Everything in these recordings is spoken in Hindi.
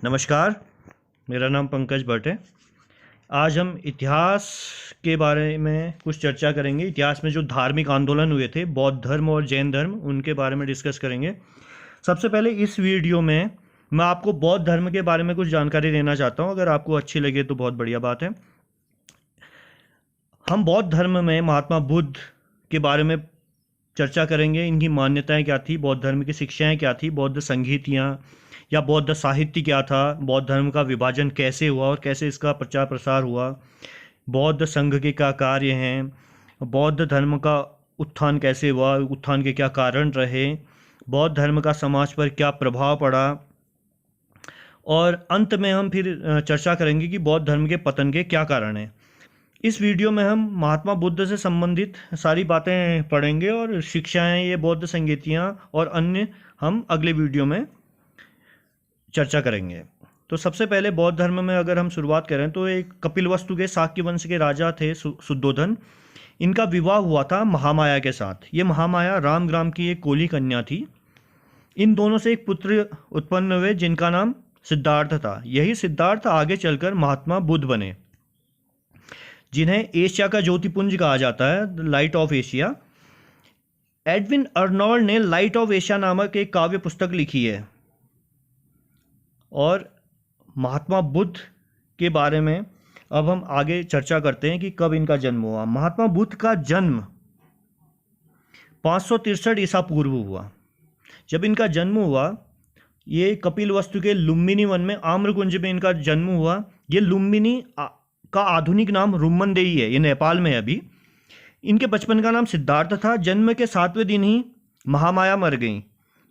नमस्कार, मेरा नाम पंकज भट्ट है। आज हम इतिहास के बारे में कुछ चर्चा करेंगे। इतिहास में जो धार्मिक आंदोलन हुए थे, बौद्ध धर्म और जैन धर्म, उनके बारे में डिस्कस करेंगे। सबसे पहले इस वीडियो में मैं आपको बौद्ध धर्म के बारे में कुछ जानकारी देना चाहता हूँ। अगर आपको अच्छी लगे तो बहुत बढ़िया बात है। हम बौद्ध धर्म में महात्मा बुद्ध के बारे में चर्चा करेंगे। इनकी मान्यताएं क्या थी, बौद्ध धर्म की शिक्षाएं क्या थी, बौद्ध संगीतियाँ या बौद्ध साहित्य क्या था, बौद्ध धर्म का विभाजन कैसे हुआ और कैसे इसका प्रचार प्रसार हुआ, बौद्ध संघ के क्या कार्य हैं, बौद्ध धर्म का उत्थान कैसे हुआ, उत्थान के क्या कारण रहे, बौद्ध धर्म का समाज पर क्या प्रभाव पड़ा, और अंत में हम फिर चर्चा करेंगे कि बौद्ध धर्म के पतन के क्या कारण हैं। इस वीडियो में हम महात्मा बुद्ध से संबंधित सारी बातें पढ़ेंगे और शिक्षाएं, ये बौद्ध संगीतियाँ और अन्य हम अगले वीडियो में चर्चा करेंगे। तो सबसे पहले बौद्ध धर्म में अगर हम शुरुआत करें तो एक कपिलवस्तु के शाक्य वंश के राजा थे शुद्धोधन। इनका विवाह हुआ था महामाया के साथ। ये महामाया रामग्राम की एक कोली कन्या थी। इन दोनों से एक पुत्र उत्पन्न हुए जिनका नाम सिद्धार्थ था। यही सिद्धार्थ आगे चलकर महात्मा बुद्ध बने, जिन्हें एशिया का ज्योतिपुंज कहा जाता है, light of Asia. Edwin Arnold ने लाइट ऑफ एशिया नामक एक काव्य पुस्तक लिखी है। और महात्मा बुद्ध के बारे में अब हम आगे चर्चा करते हैं कि कब इनका जन्म हुआ। महात्मा बुद्ध का जन्म 563 ईसा पूर्व हुआ। जब इनका जन्म हुआ, ये कपिलवस्तु के लुम्बिनी वन में आम्रकुंज में इनका जन्म हुआ। ये लुम्बिनी का आधुनिक नाम रुम्मनदेही है, ये नेपाल में है अभी। इनके बचपन का नाम सिद्धार्थ था। जन्म के 7वें दिन ही महामाया मर गई,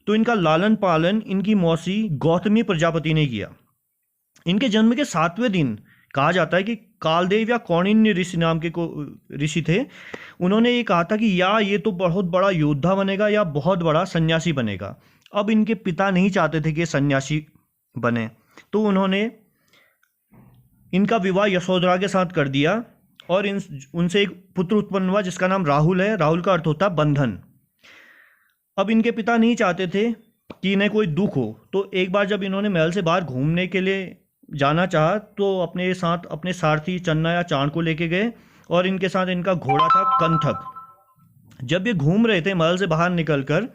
तो इनका लालन पालन इनकी मौसी गौतमी प्रजापति ने किया। इनके जन्म के 7वें दिन कहा जाता है कि कालदेव या कौंडिन्य ऋषि नाम के ऋषि थे। उन्होंने ये कहा था कि या ये तो बहुत बड़ा योद्धा बनेगा या बहुत बड़ा सन्यासी बनेगा। अब इनके पिता नहीं चाहते थे कि सन्यासी बने, तो उन्होंने इनका विवाह यशोधरा के साथ कर दिया और उनसे एक पुत्र उत्पन्न हुआ जिसका नाम राहुल है। राहुल का अर्थ होता है बंधन। अब इनके पिता नहीं चाहते थे कि इन्हें कोई दुख हो, तो एक बार जब इन्होंने महल से बाहर घूमने के लिए जाना चाहा तो अपने साथ अपने सारथी चन्ना या चाण को लेके गए और इनके साथ इनका घोड़ा था कंथक। जब ये घूम रहे थे महल से बाहर निकलकर,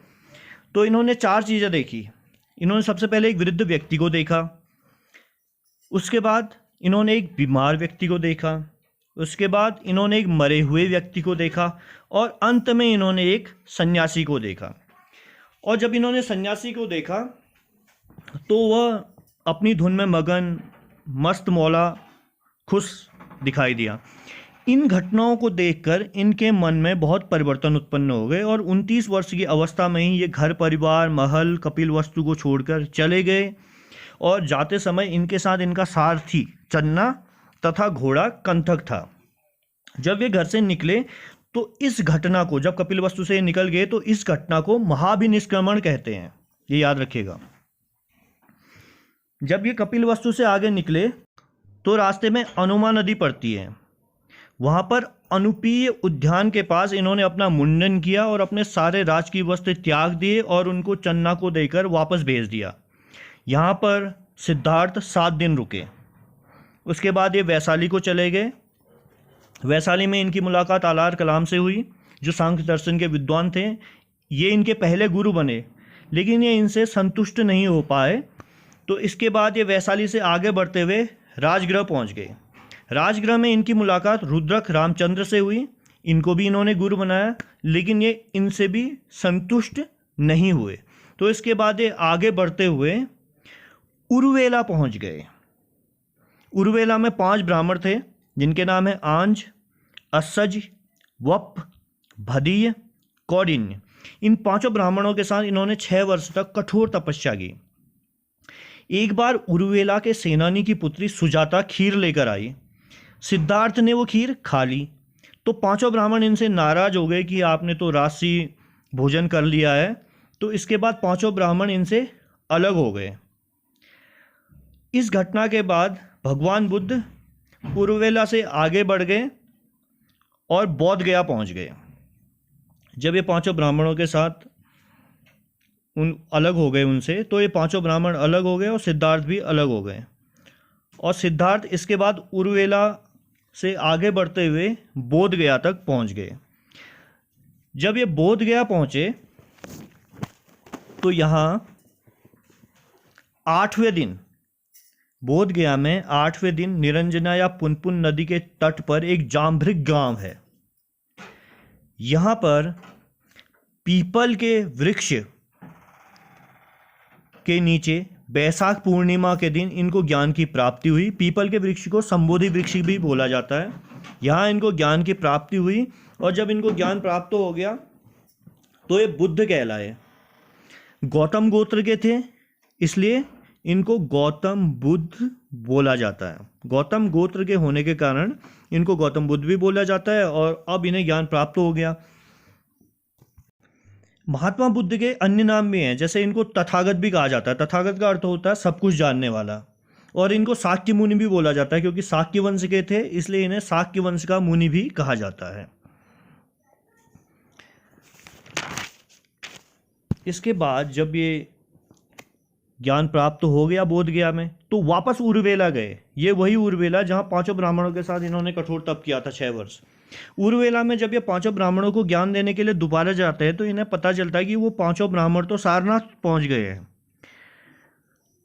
तो इन्होंने 4 चीज़ें देखी। इन्होंने सबसे पहले एक वृद्ध व्यक्ति को देखा, उसके बाद इन्होंने एक बीमार व्यक्ति को देखा, उसके बाद इन्होंने एक मरे हुए व्यक्ति को देखा और अंत में इन्होंने एक सन्यासी को देखा। और जब इन्होंने सन्यासी को देखा तो वह अपनी धुन में मगन, मस्त मौला, खुश दिखाई दिया। इन घटनाओं को देखकर इनके मन में बहुत परिवर्तन उत्पन्न हो गए और 29 वर्ष की अवस्था में ही ये घर परिवार, महल, कपिलवस्तु को छोड़कर चले गए। और जाते समय इनके साथ इनका सारथी चन्ना तथा घोड़ा कंथक था। जब ये घर से निकले तो इस घटना को, जब कपिलवस्तु से निकल गए तो इस घटना को महाभिनिष्क्रमण कहते हैं, ये याद रखिएगा। जब ये कपिलवस्तु से आगे निकले तो रास्ते में अनुमा नदी पड़ती है। वहाँ पर अनुपीय उद्यान के पास इन्होंने अपना मुंडन किया और अपने सारे राजकीय वस्त्र त्याग दिए और उनको चन्ना को देकर वापस भेज दिया। यहाँ पर सिद्धार्थ 7 दिन रुके। उसके बाद ये वैशाली को चले गए। वैशाली में इनकी मुलाकात आलार कलाम से हुई, जो सांख्य दर्शन के विद्वान थे। ये इनके पहले गुरु बने, लेकिन ये इनसे संतुष्ट नहीं हो पाए। तो इसके बाद ये वैशाली से आगे बढ़ते हुए राजगृह पहुंच गए। राजगृह में इनकी मुलाकात रुद्रक रामचंद्र से हुई। इनको भी इन्होंने गुरु बनाया, लेकिन ये इनसे भी संतुष्ट नहीं हुए। तो इसके बाद ये आगे बढ़ते हुए उरुवेला पहुंच गए। उरुवेला में 5 ब्राह्मण थे जिनके नाम है आंज, असज, वप, भदीय, कौडिन्य। इन 5 ब्राह्मणों के साथ इन्होंने 6 वर्ष तक कठोर तपस्या की। एक बार उरुवेला के सेनानी की पुत्री सुजाता खीर लेकर आई। सिद्धार्थ ने वो खीर खा ली, तो 5 ब्राह्मण इनसे नाराज हो गए कि आपने तो राशि भोजन कर लिया है। तो इसके बाद 5 ब्राह्मण इनसे अलग हो गए। इस घटना के बाद भगवान बुद्ध उरुवेला से आगे बढ़ गए और बोध गया पहुंच गए। जब ये 5 ब्राह्मणों के साथ उन अलग हो गए उनसे, तो ये पांचों ब्राह्मण अलग हो गए और सिद्धार्थ भी अलग हो गए। और सिद्धार्थ इसके बाद उर्वेला से आगे बढ़ते हुए बोध गया तक पहुंच गए। जब ये बोध गया पहुंचे तो यहाँ 8वें दिन, बोध गया में 8वें दिन निरंजना या पुनपुन नदी के तट पर एक जाम्भृग गांव है। यहाँ पर पीपल के वृक्ष के नीचे बैसाख पूर्णिमा के दिन इनको ज्ञान की प्राप्ति हुई। पीपल के वृक्ष को संबोधि वृक्ष भी बोला जाता है। यहाँ इनको ज्ञान की प्राप्ति हुई और जब इनको ज्ञान प्राप्त हो गया तो ये बुद्ध कहलाए। गौतम गोत्र के थे, इसलिए इनको गौतम बुद्ध बोला जाता है। गौतम गोत्र के होने के कारण इनको गौतम बुद्ध भी बोला जाता है और अब इन्हें ज्ञान प्राप्त हो गया। महात्मा बुद्ध के अन्य नाम भी हैं, जैसे इनको तथागत भी कहा जाता है। तथागत का अर्थ होता है सब कुछ जानने वाला। और इनको शाक्य मुनि भी बोला जाता है, क्योंकि शाक्य वंश के थे, इसलिए इन्हें शाक्य वंश का मुनि भी कहा जाता है। इसके बाद जब ये ज्ञान प्राप्त हो गया बोध गया में, तो वापस उर्वेला गए। ये वही उर्वेला जहाँ पांचों ब्राह्मणों के साथ इन्होंने कठोर तप किया था 6 वर्ष। उर्वेला में जब ये पांचों ब्राह्मणों को ज्ञान देने के लिए दोबारा जाते हैं तो इन्हें पता चलता है कि वो पांचों ब्राह्मण तो सारनाथ पहुंच गए हैं।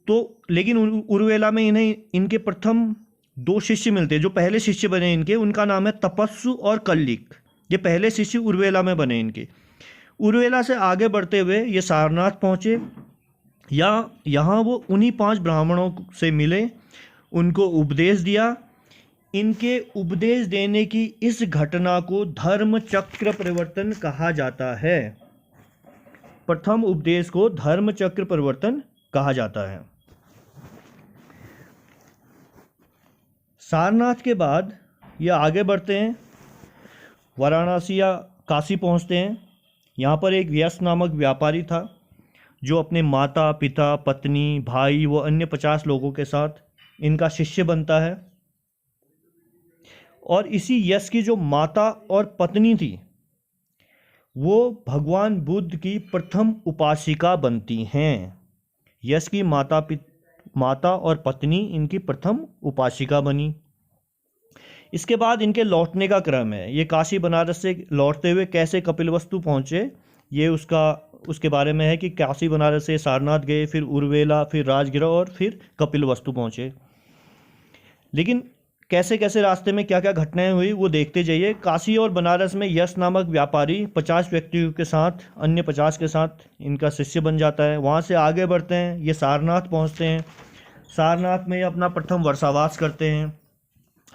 तो लेकिन उर्वेला में इन्हें इनके प्रथम 2 शिष्य मिलते हैं। जो पहले शिष्य बने इनके, उनका नाम है तपस्सु और कल्लिक। ये पहले शिष्य उर्वेला में बने इनके। उर्वेला से आगे बढ़ते हुए ये सारनाथ पहुंचे। यहाँ वो उन्हीं 5 ब्राह्मणों से मिले, उनको उपदेश दिया। इनके उपदेश देने की इस घटना को धर्म चक्र परिवर्तन कहा जाता है। प्रथम उपदेश को धर्म चक्र परिवर्तन कहा जाता है। सारनाथ के बाद ये आगे बढ़ते हैं, वाराणसी या काशी पहुंचते हैं। यहाँ पर एक व्यस्त नामक व्यापारी था जो अपने माता पिता पत्नी भाई व अन्य 50 लोगों के साथ इनका शिष्य बनता है। और इसी यश की जो माता और पत्नी थी वो भगवान बुद्ध की प्रथम उपासिका बनती हैं। यश की माता और पत्नी इनकी प्रथम उपासिका बनी। इसके बाद इनके लौटने का क्रम है। ये काशी बनारस से लौटते हुए कैसे कपिलवस्तु पहुँचे, ये उसके बारे में है कि काशी बनारस से सारनाथ गए, फिर उर्वेला, फिर राजगिरा और फिर कपिलवस्तु पहुँचे। लेकिन कैसे कैसे रास्ते में क्या क्या घटनाएं हुई वो देखते जाइए। काशी और बनारस में यश नामक व्यापारी 50 व्यक्तियों के साथ, अन्य 50 के साथ इनका शिष्य बन जाता है। वहाँ से आगे बढ़ते हैं, ये सारनाथ पहुँचते हैं। सारनाथ में ये अपना प्रथम वर्षावास करते हैं।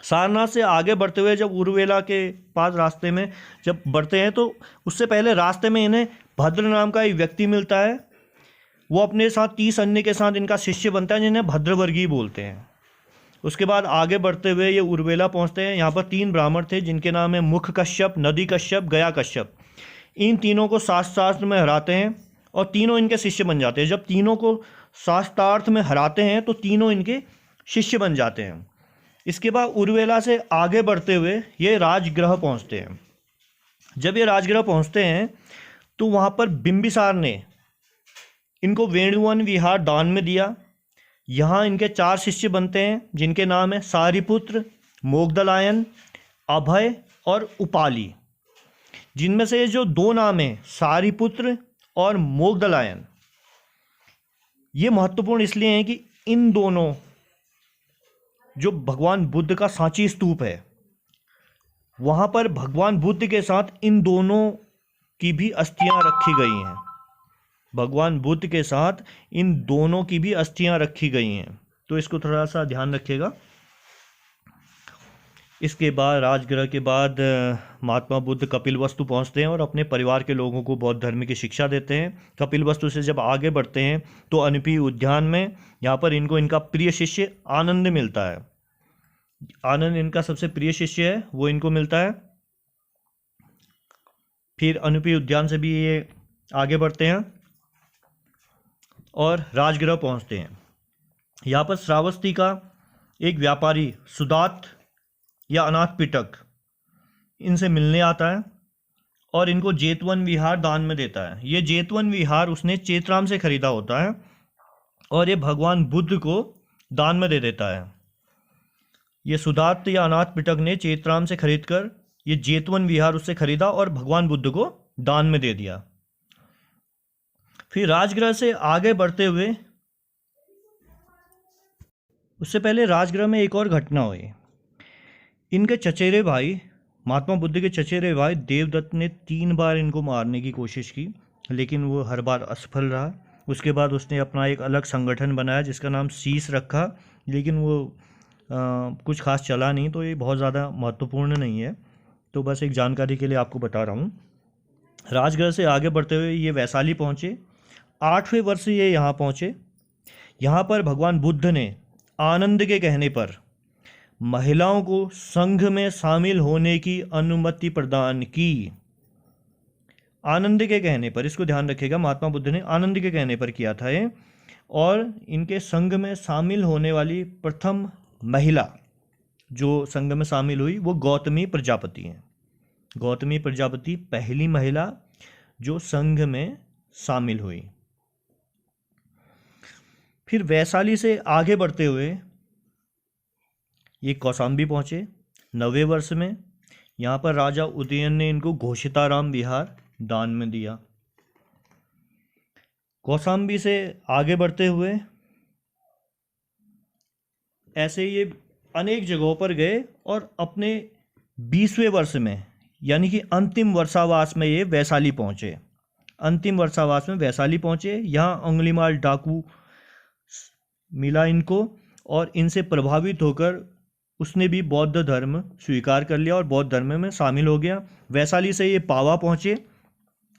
सारनाथ से आगे बढ़ते हुए जब उर्वेला के पास रास्ते में जब बढ़ते हैं तो उससे पहले रास्ते में इन्हें भद्र नाम का एक व्यक्ति मिलता है। वो अपने साथ 30 अन्य के साथ इनका शिष्य बनता है, जिन्हें भद्रवर्गीय बोलते हैं। उसके बाद आगे बढ़ते हुए ये उर्वेला पहुंचते हैं। यहाँ पर 3 ब्राह्मण थे जिनके नाम है मुख कश्यप, नदी कश्यप, गया कश्यप। इन तीनों को शास्त्रार्थ में हराते हैं और तीनों इनके शिष्य बन जाते हैं। जब तीनों को शास्त्रार्थ में हराते हैं तो तीनों इनके शिष्य बन जाते हैं। इसके बाद उर्वेला से आगे बढ़ते हुए ये राजगृह पहुँचते हैं। जब ये राजगृह पहुँचते हैं तो वहाँ पर बिंबिसार ने इनको वेणुवन विहार दान में दिया। यहाँ इनके 4 शिष्य बनते हैं जिनके नाम है सारिपुत्र, मोगदलायन, अभय और उपाली। जिनमें से जो 2 नाम हैं सारिपुत्र और मोगदलायन, ये महत्वपूर्ण इसलिए हैं कि इन दोनों, जो भगवान बुद्ध का सांची स्तूप है वहाँ पर भगवान बुद्ध के साथ इन दोनों की भी अस्थियां रखी गई हैं। भगवान बुद्ध के साथ इन दोनों की भी अस्थियां रखी गई हैं, तो इसको थोड़ा सा ध्यान रखिएगा। इसके बाद राजगृह के बाद महात्मा बुद्ध कपिलवस्तु पहुंचते हैं और अपने परिवार के लोगों को बौद्ध धर्म की शिक्षा देते हैं। कपिलवस्तु से जब आगे बढ़ते हैं तो अनपी उद्यान में यहाँ पर इनको इनका प्रिय शिष्य आनंद मिलता है। आनंद इनका सबसे प्रिय शिष्य है, वो इनको मिलता है। फिर अनपी उद्यान से भी ये आगे बढ़ते हैं और राजगृह पहुंचते हैं। यहाँ पर श्रावस्ती का एक व्यापारी सुदात या अनाथ पिटक इनसे मिलने आता है और इनको जेतवन विहार दान में देता है। ये जेतवन विहार उसने चेतराम से खरीदा होता है और ये भगवान बुद्ध को दान में दे देता है। ये सुदात या अनाथ पिटक ने चेतराम से खरीदकर ये जेतवन विहार उससे खरीदा और भगवान बुद्ध को दान में दे दिया। फिर राजगृह से आगे बढ़ते हुए, उससे पहले राजगृह में एक और घटना हुई। इनके चचेरे भाई, महात्मा बुद्ध के चचेरे भाई देवदत्त ने 3 बार इनको मारने की कोशिश की, लेकिन वो हर बार असफल रहा। उसके बाद उसने अपना एक अलग संगठन बनाया जिसका नाम शीस रखा, लेकिन वो कुछ खास चला नहीं, तो ये बहुत ज़्यादा महत्वपूर्ण नहीं है, तो बस एक जानकारी के लिए आपको बता रहा हूँ। राजगृह से आगे बढ़ते हुए ये वैशाली पहुँचे। 8वें वर्ष ये यहाँ पहुँचे। यहाँ पर भगवान बुद्ध ने आनंद के कहने पर महिलाओं को संघ में शामिल होने की अनुमति प्रदान की। आनंद के कहने पर, इसको ध्यान रखिएगा, महात्मा बुद्ध ने आनंद के कहने पर किया था ये। और इनके संघ में शामिल होने वाली प्रथम महिला जो संघ में शामिल हुई वो गौतमी प्रजापति हैं। गौतमी प्रजापति पहली महिला जो संघ में शामिल हुई। फिर वैशाली से आगे बढ़ते हुए ये कौशाम्बी पहुँचे 9वें वर्ष में। यहाँ पर राजा उदयन ने इनको घोषिताराम विहार दान में दिया। कौशाम्बी से आगे बढ़ते हुए ऐसे ये अनेक जगहों पर गए और अपने 20वें वर्ष में, यानी कि अंतिम वर्षावास में ये वैशाली पहुँचे। अंतिम वर्षावास में वैशाली पहुँचे। यहाँ अंगुलीमाल डाकू मिला इनको और इनसे प्रभावित होकर उसने भी बौद्ध धर्म स्वीकार कर लिया और बौद्ध धर्म में शामिल हो गया। वैशाली से ये पावा पहुँचे।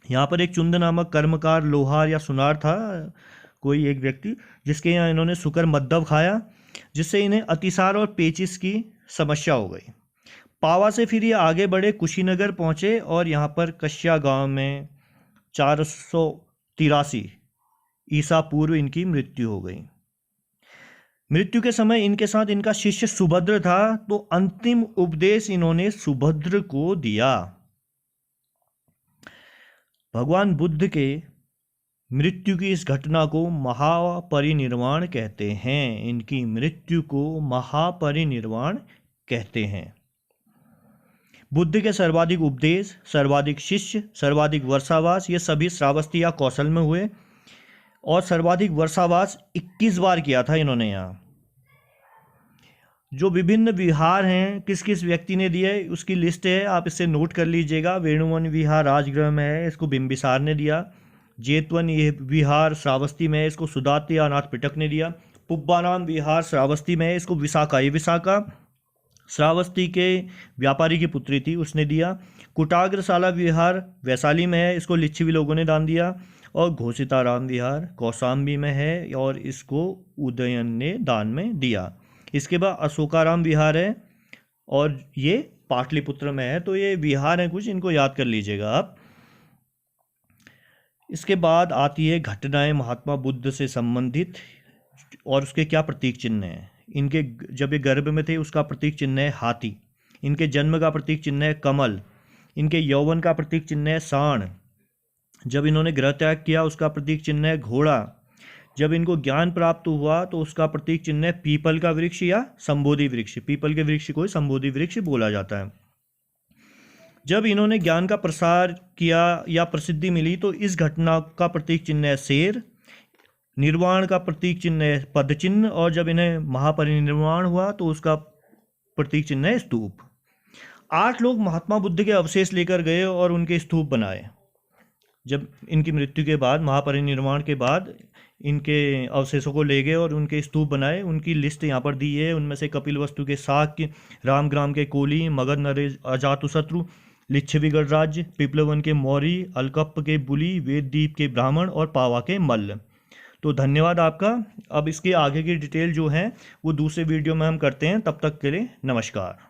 यहाँ पर एक चुंद नामक कर्मकार, लोहार या सुनार था, कोई एक व्यक्ति, जिसके यहाँ इन्होंने शुकर मद्दव खाया, जिससे इन्हें अतिसार और पेचिश की समस्या हो गई। पावा से फिर ये आगे बढ़े, कुशीनगर पहुँचे और यहाँ पर कश्या गांव में 483 ईसा पूर्व इनकी मृत्यु हो गई। मृत्यु के समय इनके साथ इनका शिष्य सुभद्र था, तो अंतिम उपदेश इन्होंने सुभद्र को दिया। भगवान बुद्ध के मृत्यु की इस घटना को महापरिनिर्वाण कहते हैं। इनकी मृत्यु को महापरिनिर्वाण कहते हैं। बुद्ध के सर्वाधिक उपदेश, सर्वाधिक शिष्य, सर्वाधिक वर्षावास, ये सभी श्रावस्ती या कौशल में हुए और सर्वाधिक वर्षावास 21 बार किया था इन्होंने। यहाँ जो विभिन्न विहार हैं किस किस व्यक्ति ने दिए उसकी लिस्ट है, आप इसे नोट कर लीजिएगा। वेणुवन विहार राजगृह में है, इसको बिंबिसार ने दिया। जेतवन ये विहार श्रावस्ती में है, इसको सुदात या अनाथ पिटक ने दिया। पुब्बाराम विहार श्रावस्ती में है, इसको विशाखा, ये विशाखा श्रावस्ती के व्यापारी की पुत्री थी, उसने दिया। कुटाग्रशाला विहार वैशाली में है, इसको लिच्छवी लोगों ने दान दिया। और घोषिताराम विहार कौशाम्बी में है और इसको उदयन ने दान में दिया। इसके बाद अशोकाराम विहार है और ये पाटलिपुत्र में है। तो ये विहार हैं कुछ, इनको याद कर लीजिएगा आप। इसके बाद आती है घटनाएं महात्मा बुद्ध से संबंधित और उसके क्या प्रतीक चिन्ह हैं। इनके जब ये गर्भ में थे उसका प्रतीक चिन्ह है हाथी। इनके जन्म का प्रतीक चिन्ह है कमल। इनके यौवन का प्रतीक चिन्ह है सांड। जब इन्होंने गृह त्याग किया उसका प्रतीक चिन्ह है घोड़ा। जब इनको ज्ञान प्राप्त हुआ तो उसका प्रतीक चिन्ह है पीपल का वृक्ष या संबोधि वृक्ष। पीपल के वृक्ष को संबोधि वृक्ष बोला जाता है। जब इन्होंने ज्ञान का प्रसार किया या प्रसिद्धि मिली तो इस घटना का प्रतीक चिन्ह है शेर। निर्वाण का प्रतीक चिन्ह है पद चिन्ह और जब इन्हें महापरिनिर्वाण हुआ तो उसका प्रतीक चिन्ह है स्तूप। 8 लोग महात्मा बुद्ध के अवशेष लेकर गए और उनके स्तूप बनाए। जब इनकी मृत्यु के बाद, महापरिनिर्वाण के बाद, इनके अवशेषों को ले गए और उनके स्तूप बनाए। उनकी लिस्ट यहाँ पर दी है। उनमें से कपिलवस्तु के शाक्य, रामग्राम के कोली, मगध नरेश अजातशत्रु, लिच्छवी गणराज्य, पिपलवन के मौर्य, अलकप्प के बुली, वेददीप के ब्राह्मण और पावा के मल्ल। तो धन्यवाद आपका। अब इसके आगे की डिटेल जो है वो दूसरे वीडियो में हम करते हैं। तब तक के लिए नमस्कार।